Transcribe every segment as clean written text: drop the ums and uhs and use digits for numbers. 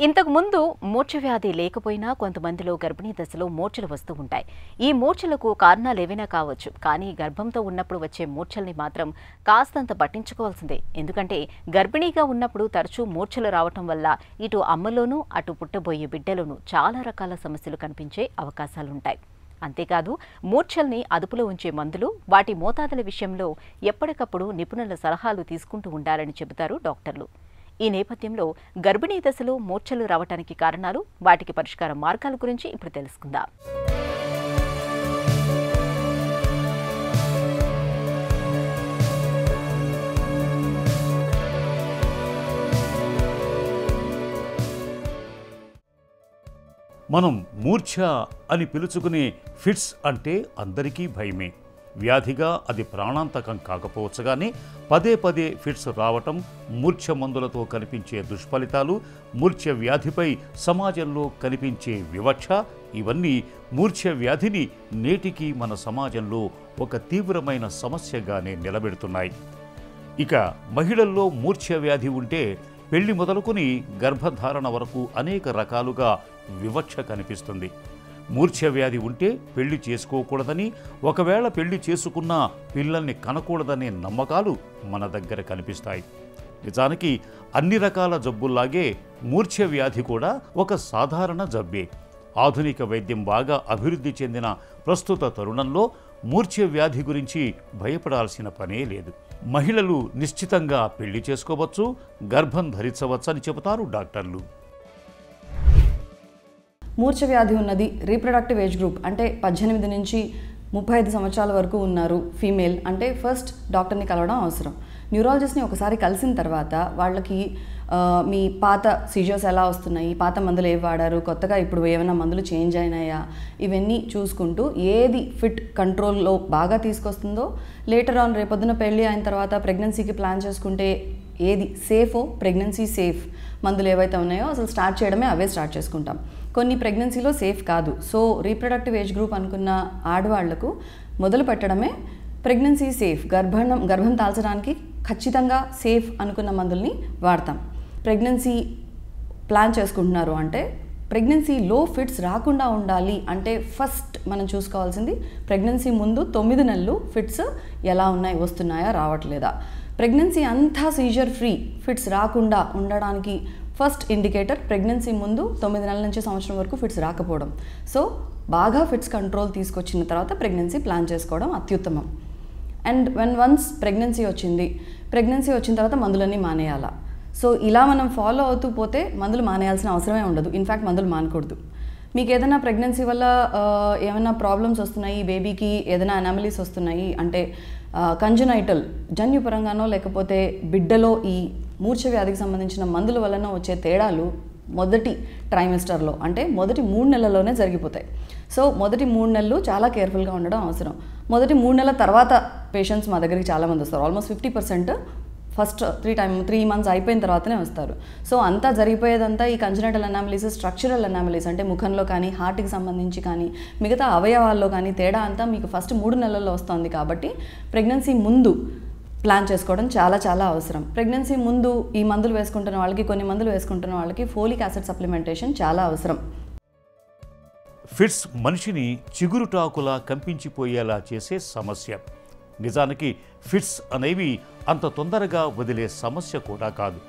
ఇంతకు ముందు మూర్ఛవ్యాధి లేకపోయినా కొంతమందిలో గర్భిణీ దశలో మూర్ఛలు వస్తూ ఉంటాయి. ఈ మూర్ఛలకు కారణాలు ఏవైనా కావచ్చు, కానీ గర్భంతో ఉన్నప్పుడు వచ్చే మూర్ఛల్ని మాత్రం కాస్తంత పట్టించుకోవాల్సిందే. ఎందుకంటే గర్భిణీగా ఉన్నప్పుడు తరచూ మూర్ఛలు రావటం వల్ల ఇటు అమ్మలోనూ అటు పుట్టబోయే బిడ్డలోనూ చాలా రకాల సమస్యలు కనిపించే అవకాశాలుంటాయి. అంతేకాదు మూర్ఛల్ని అదుపులో ఉంచే మందులు, వాటి మోతాదుల విషయంలో ఎప్పటికప్పుడు నిపుణుల సలహాలు తీసుకుంటూ ఉండాలని చెబుతారు డాక్టర్లు. ఈ నేపథ్యంలో గర్భిణీ దశలో మూర్ఛలు రావడానికి కారణాలు, వాటికి పరిష్కార మార్గాల గురించి ఇప్పుడు తెలుసుకుందాం. మనం మూర్ఛ అని పిలుచుకునే ఫిట్స్ అంటే అందరికీ భయమే. వ్యాధిగా అది ప్రాణాంతకం కాకపోవచ్చు, కానీ పదే పదే ఫిట్స్ రావటం, మూర్ఛ మందులతో కనిపించే దుష్ఫలితాలు, మూర్ఛ వ్యాధిపై సమాజంలో కనిపించే వివక్ష, ఇవన్నీ మూర్ఛ వ్యాధిని నేటికి మన సమాజంలో ఒక తీవ్రమైన సమస్యగానే నిలబెడుతున్నాయి. ఇక మహిళల్లో మూర్ఛ వ్యాధి ఉంటే పెళ్లి మొదలుకొని గర్భధారణ వరకు అనేక రకాలుగా వివక్ష కనిపిస్తుంది. మూర్ఛ వ్యాధి ఉంటే పెళ్లి చేసుకోకూడదని, ఒకవేళ పెళ్లి చేసుకున్నా పిల్లల్ని కనకూడదనే నమ్మకాలు మన దగ్గర కనిపిస్తాయి. నిజానికి అన్ని రకాల జబ్బుల్లాగే మూర్ఛ వ్యాధి కూడా ఒక సాధారణ జబ్బే. ఆధునిక వైద్యం బాగా అభివృద్ధి చెందిన ప్రస్తుత తరుణంలో మూర్ఛ వ్యాధి గురించి భయపడాల్సిన పనే లేదు. మహిళలు నిశ్చితంగా పెళ్లి చేసుకోవచ్చు, గర్భం ధరించవచ్చని చెబుతారు డాక్టర్లు. మూర్ఛ వ్యాధి ఉన్నది రీప్రొడక్టివ్ ఏజ్ గ్రూప్ అంటే 18 నుంచి 35 సంవత్సరాల వరకు ఉన్నారు ఫీమేల్ అంటే ఫస్ట్ డాక్టర్ని కలవడం అవసరం. న్యూరాలజిస్ట్ని ఒకసారి కలిసిన తర్వాత వాళ్ళకి మీ పాత సీజర్స్ ఎలా వస్తున్నాయి, పాత మందులు ఏవి వాడారు, కొత్తగా ఇప్పుడు ఏమైనా మందులు చేంజ్ అయినాయా, ఇవన్నీ చూసుకుంటూ ఏది ఫిట్ కంట్రోల్లో బాగా తీసుకొస్తుందో, లేటర్ ఆన్ రేపొద్దున పెళ్ళి అయిన తర్వాత ప్రెగ్నెన్సీకి ప్లాన్ చేసుకుంటే ఏది సేఫో, ప్రెగ్నెన్సీ సేఫ్ మందులు ఏవైతే ఉన్నాయో అసలు స్టార్ట్ చేయడమే అవే స్టార్ట్ చేసుకుంటాం. కొన్ని ప్రెగ్నెన్సీలో సేఫ్ కాదు. సో రీప్రొడక్టివ్ ఏజ్ గ్రూప్ అనుకున్న ఆడవాళ్లకు మొదలు పెట్టడమే ప్రెగ్నెన్సీ సేఫ్, గర్భం దాల్చడానికి ఖచ్చితంగా సేఫ్ అనుకున్న మందుల్ని వాడతాం. ప్రెగ్నెన్సీ ప్లాన్ చేసుకుంటున్నారు అంటే ప్రెగ్నెన్సీలో ఫిట్స్ రాకుండా ఉండాలి అంటే ఫస్ట్ మనం చూసుకోవాల్సింది ప్రెగ్నెన్సీ ముందు 9 నెలలు ఫిట్స్ ఎలా ఉన్నాయి, వస్తున్నాయా, రావట్లేదా. ప్రెగ్నెన్సీ అంతా సీజర్ ఫ్రీ, ఫిట్స్ రాకుండా ఉండడానికి ఫస్ట్ ఇండికేటర్ ప్రెగ్నెన్సీ ముందు 9 నెలల నుంచి సంవత్సరం వరకు ఫిట్స్ రాకపోవడం. సో బాగా ఫిట్స్ కంట్రోల్ తీసుకొచ్చిన తర్వాత ప్రెగ్నెన్సీ ప్లాన్ చేసుకోవడం అత్యుత్తమం. అండ్ వన్స్ ప్రెగ్నెన్సీ వచ్చిన తర్వాత మందులన్నీ మానేయాలా. సో ఇలా మనం ఫాలో అవుతూ పోతే మందులు మానేయాల్సిన అవసరమే ఉండదు. ఇన్ఫ్యాక్ట్ మందులు మానకూడదు. మీకు ఏదైనా ప్రెగ్నెన్సీ వల్ల ఏమైనా ప్రాబ్లమ్స్ వస్తున్నాయి, బేబీకి ఏదైనా అనామలీస్ వస్తున్నాయి అంటే కంజనైటల్ జన్యుపరంగానో లేకపోతే బిడ్డలో ఈ మూర్ఛ వ్యాధికి సంబంధించిన మందుల వలన వచ్చే తేడాలు మొదటి ట్రైమెస్టర్లో అంటే మొదటి 3 నెలల్లోనే జరిగిపోతాయి. సో మొదటి 3 నెలలు చాలా కేర్ఫుల్గా ఉండడం అవసరం. మొదటి 3 నెలల తర్వాత పేషెంట్స్ మా దగ్గరికి చాలామంది వస్తారు. ఆల్మోస్ట్ 50% ఫస్ట్ 3 మంత్స్ అయిపోయిన తర్వాతనే వస్తారు. సో అంతా జరిగిపోయేదంతా ఈ కంజనైటల్ అనామలీస్, స్ట్రక్చరల్ అనామలీస్ అంటే ముఖంలో కానీ, హార్ట్కి సంబంధించి కానీ, మిగతా అవయవాల్లో కానీ తేడా అంతా మీకు ఫస్ట్ 3 నెలల్లో వస్తుంది. కాబట్టి ప్రెగ్నెన్సీ ముందు ప్లాన్ చేసుకోవడం చాలా చాలా అవసరం. ప్రెగ్నెన్సీ ముందు ఈ మందులు వేసుకుంటున్న వాళ్ళకి, కొన్ని మందులు వేసుకుంటున్న వాళ్ళకి ఫోలిక్ యాసిడ్ సప్లిమెంటేషన్ చాలా అవసరం. ఫిట్స్ మనిషిని చిగురుటాకులా కంపించిపోయేలా చేసే సమస్య. నిజానికి ఫిట్స్ అనేవి అంత తొందరగా వదిలే సమస్య కూడా కాదు.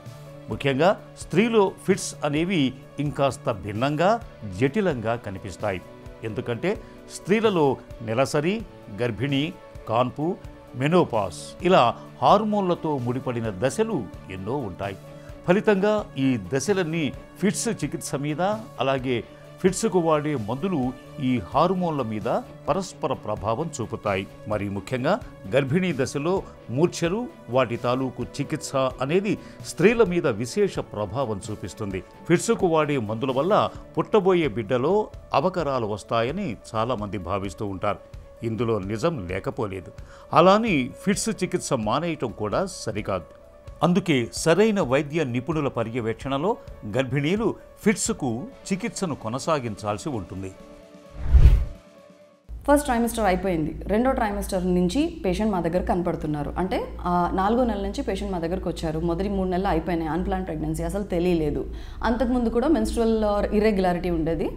ముఖ్యంగా స్త్రీలో ఫిట్స్ అనేవి ఇంకాస్త భిన్నంగా, జటిలంగా కనిపిస్తాయి. ఎందుకంటే స్త్రీలలో నెలసరి, గర్భిణీ, కాన్పు, మెనోపాస్ ఇలా హార్మోన్లతో ముడిపడిన దశలు ఎన్నో ఉంటాయి. ఫలితంగా ఈ దశలన్నీ ఫిట్స్ చికిత్స మీద, అలాగే ఫిట్స్కు వాడే మందులు ఈ హార్మోన్ల మీద పరస్పర ప్రభావం చూపుతాయి. మరి ముఖ్యంగా గర్భిణీ దశలో మూర్ఛలు, వాటి తాలూకు చికిత్స అనేది స్త్రీల మీద విశేష ప్రభావం చూపిస్తుంది. ఫిట్స్కు వాడే మందుల వల్ల పుట్టబోయే బిడ్డలో అవకరాలు వస్తాయని చాలామంది భావిస్తూ ఉంటారు. ఇందులో నిజం లేకపోలేదు. అలాని ఫిట్స్ చికిత్స మానేయటం కూడా సరికాదు. అందుకే సరైన వైద్య నిపుణుల పర్యవేక్షణలో గర్భిణీలు ఫిట్స్కు చికిత్సను కొనసాగించాల్సి ఉంటుంది. ఫస్ట్ ట్రైమిస్టర్ అయిపోయింది, రెండో ట్రైమిస్టర్ నుంచి పేషెంట్ మా దగ్గర కనపడుతున్నారు. అంటే 4వ నెల నుంచి పేషెంట్ మా దగ్గరకు వచ్చారు. మొదటి 3 నెలలు అయిపోయినాయి, అన్ప్లాన్ ప్రెగ్నెన్సీ, అసలు తెలియలేదు. అంతకుముందు కూడా మెన్స్ట్రువల్ ఇర్రెగ్యులారిటీ ఉండేది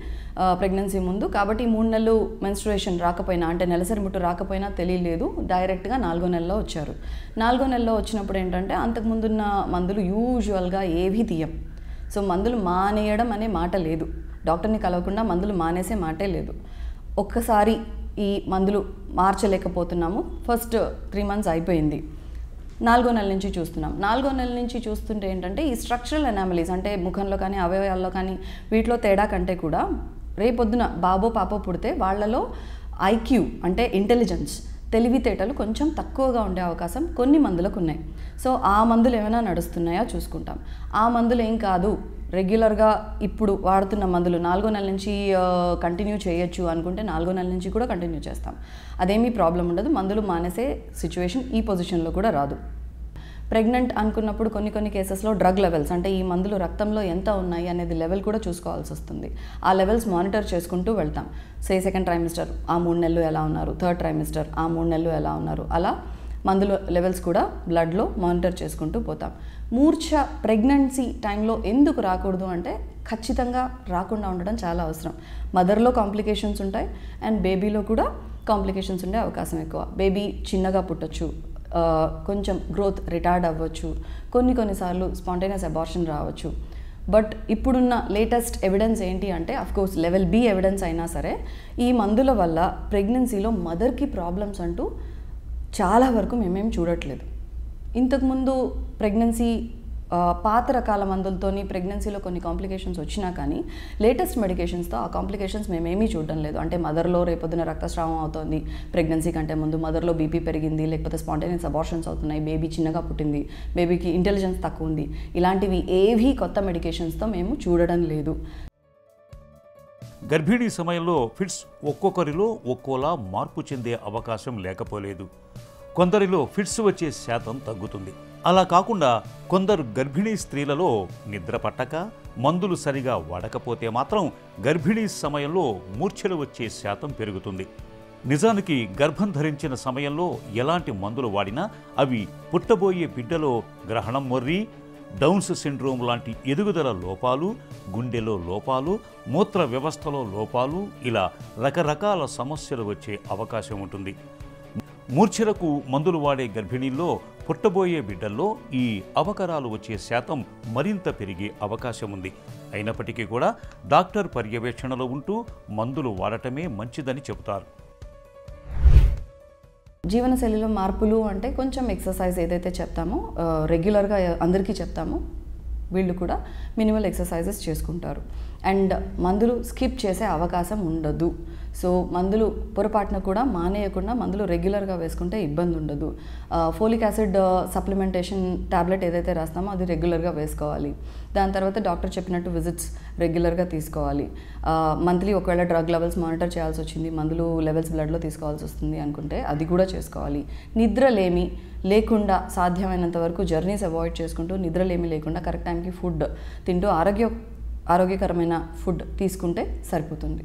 ప్రెగ్నెన్సీ ముందు. కాబట్టి 3 నెలలు మెన్స్ట్రుయేషన్ రాకపోయినా, అంటే నెలసరి ముట్టు రాకపోయినా తెలియలేదు. డైరెక్ట్గా 4వ నెలలో వచ్చారు. 4వ నెలలో వచ్చినప్పుడు ఏంటంటే అంతకుముందున్న మందులు యూజువల్గా ఏవీ తీయం. సో మందులు మానేయడం అనే మాట లేదు, డాక్టర్ని కలవకుండా మందులు మానేసే మాటే లేదు. ఒక్కసారి ఈ మందులు మార్చలేకపోతున్నాము. ఫస్ట్ 3 మంత్స్ అయిపోయింది, 4వ నెల నుంచి చూస్తున్నాం. 4వ నెల నుంచి చూస్తుంటే ఏంటంటే ఈ స్ట్రక్చరల్ అనామలీస్, అంటే ముఖంలో కానీ అవయవాల్లో కానీ వీటిలో తేడా కంటే కూడా రేపొద్దున బాబో పాపో పుడితే వాళ్ళలో ఐక్యూ అంటే ఇంటెలిజెన్స్, తెలివితేటలు కొంచెం తక్కువగా ఉండే అవకాశం కొన్ని మందులకు ఉన్నాయి. సో ఆ మందులు ఏమైనా నడుస్తున్నాయా చూసుకుంటాం. ఆ మందులు ఏం కాదు, రెగ్యులర్గా ఇప్పుడు వాడుతున్న మందులు 4వ నెల నుంచి కంటిన్యూ చేయొచ్చు అనుకుంటే 4వ నెల నుంచి కూడా కంటిన్యూ చేస్తాం. అదేమీ ప్రాబ్లం ఉండదు, మందులు మానేసే సిచ్యువేషన్ ఈ పొజిషన్లో కూడా రాదు. ప్రెగ్నెంట్ అనుకున్నప్పుడు కొన్ని కేసెస్లో డ్రగ్ లెవెల్స్, అంటే ఈ మందులు రక్తంలో ఎంత ఉన్నాయి అనేది లెవెల్ కూడా చూసుకోవాల్సి వస్తుంది. ఆ లెవెల్స్ మానిటర్ చేసుకుంటూ వెళ్తాం. సెకండ్ ట్రైమిస్టర్ ఆ 3 నెలలు ఎలా ఉన్నారు, థర్డ్ ట్రైమిస్టర్ ఆ 3 నెలలు ఎలా ఉన్నారు, అలా మందుల లెవెల్స్ కూడా బ్లడ్లో మానిటర్ చేసుకుంటూ పోతాం. మూర్ఛ ప్రెగ్నెన్సీ టైంలో ఎందుకు రాకూడదు అంటే ఖచ్చితంగా రాకుండా ఉండడం చాలా అవసరం. మదర్లో కాంప్లికేషన్స్ ఉంటాయి అండ్ బేబీలో కూడా కాంప్లికేషన్స్ ఉండే అవకాశం ఎక్కువ. బేబీ చిన్నగా పుట్టచ్చు, కొంచెం గ్రోత్ రిటార్డ్ అవ్వచ్చు, కొన్నిసార్లు స్పాంటేనియస్ అబార్షన్ రావచ్చు. బట్ ఇప్పుడున్న లేటెస్ట్ ఎవిడెన్స్ ఏంటి అంటే, అఫ్కోర్స్ లెవెల్ బి ఎవిడెన్స్ అయినా సరే ఈ మందుల వల్ల ప్రెగ్నెన్సీలో మదర్కి ప్రాబ్లమ్స్ అంటూ చాలా వరకు మేమేం చూడట్లేదు. ఇంతకుముందు ప్రెగ్నెన్సీ పాత రకాల మందులతోని ప్రెగ్నెన్సీలో కొన్ని కాంప్లికేషన్స్ వచ్చినా కానీ లేటెస్ట్ మెడికేషన్స్తో ఆ కాంప్లికేషన్స్ మేమేమీ చూడడం లేదు. అంటే మదర్లో రేపొద్దున రక్తస్రావం అవుతుంది, ప్రెగ్నెన్సీ కంటే ముందు మదర్లో బీపీ పెరిగింది, లేకపోతే స్పాంటేనియస్ అబార్షన్స్ అవుతున్నాయి, బేబీ చిన్నగా పుట్టింది, బేబీకి ఇంటెలిజెన్స్ తక్కువ ఉంది, ఇలాంటివి ఏవీ కొత్త మెడికేషన్స్తో మేము చూడడం లేదు. గర్భిణీ సమయంలో ఫిట్స్ ఒక్కొక్కరిలో ఒక్కోలా మార్పు చెందే అవకాశం లేకపోలేదు. కొందరిలో ఫిట్స్ వచ్చే శాతం తగ్గుతుంది. అలా కాకుండా కొందరు గర్భిణీ స్త్రీలలో నిద్ర పట్టక మందులు సరిగా వాడకపోతే మాత్రం గర్భిణీ సమయంలో మూర్ఛలు వచ్చే శాతం పెరుగుతుంది. నిజానికి గర్భం ధరించిన సమయంలో ఎలాంటి మందులు వాడినా అవి పుట్టబోయే బిడ్డలో గ్రహణం మొర్రి, డౌన్స్ సిండ్రోమ్ లాంటి ఎదుగుదల లోపాలు, గుండెలో లోపాలు, మూత్ర వ్యవస్థలో లోపాలు, ఇలా రకరకాల సమస్యలు వచ్చే అవకాశం ఉంటుంది. మూర్ఛలకు మందులు వాడే గర్భిణీల్లో పుట్టబోయే బిడ్డల్లో ఈ అవకరాలు వచ్చే శాతం మరింత పెరిగే అవకాశం ఉంది. అయినప్పటికీ కూడా డాక్టర్ పర్యవేక్షణలో ఉంటూ మందులు వాడటమే మంచిదని చెబుతారు. జీవనశైలిలో మార్పులు అంటే కొంచెం ఎక్సర్సైజ్ ఏదైతే చెప్తామో రెగ్యులర్గా అందరికీ చెప్తామో వీళ్ళు కూడా మినిమల్ ఎక్సర్సైజెస్ చేసుకుంటారు. అండ్ మందులు స్కిప్ చేసే అవకాశం ఉండదు. సో మందులు పొరపాటున కూడా మానేయకుండా మందులు రెగ్యులర్గా వేసుకుంటే ఇబ్బంది ఉండదు. ఫోలిక్ యాసిడ్ సప్లిమెంటేషన్ టాబ్లెట్ ఏదైతే రాస్తామో అది రెగ్యులర్గా వేసుకోవాలి. దాని తర్వాత డాక్టర్ చెప్పినట్టు విజిట్స్ రెగ్యులర్గా తీసుకోవాలి. మంత్లీ ఒకవేళ డ్రగ్ లెవెల్స్ మానిటర్ చేయాల్సి వచ్చింది, మందులు లెవెల్స్ బ్లడ్లో తీసుకోవాల్సి వస్తుంది అనుకుంటే అది కూడా చేసుకోవాలి. నిద్రలేమి లేకుండా సాధ్యమైనంత వరకు జర్నీస్ అవాయిడ్ చేసుకుంటూ నిద్రలేమి లేకుండా కరెక్ట్ టైంకి ఫుడ్ తింటూ ఆరోగ్యకరమైన ఫుడ్ తీసుకుంటే సరిపోతుంది.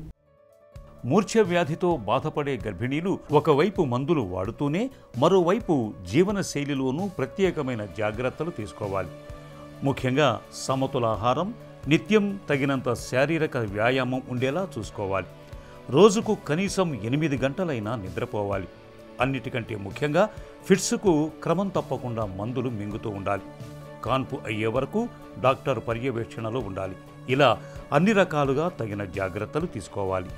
మూర్ఛ వ్యాధితో బాధపడే గర్భిణీలు ఒకవైపు మందులు వాడుతూనే మరోవైపు జీవనశైలిలోనూ ప్రత్యేకమైన జాగ్రత్తలు తీసుకోవాలి. ముఖ్యంగా సమతులాహారం, నిత్యం తగినంత శారీరక వ్యాయామం ఉండేలా చూసుకోవాలి. రోజుకు కనీసం 8 గంటలైనా నిద్రపోవాలి. అన్నిటికంటే ముఖ్యంగా ఫిట్స్కు క్రమం తప్పకుండా మందులు మింగుతూ ఉండాలి. కాన్పు అయ్యే వరకు డాక్టర్ పర్యవేక్షణలో ఉండాలి. ఇలా అన్ని రకాలుగా తగిన జాగ్రత్తలు తీసుకోవాలి.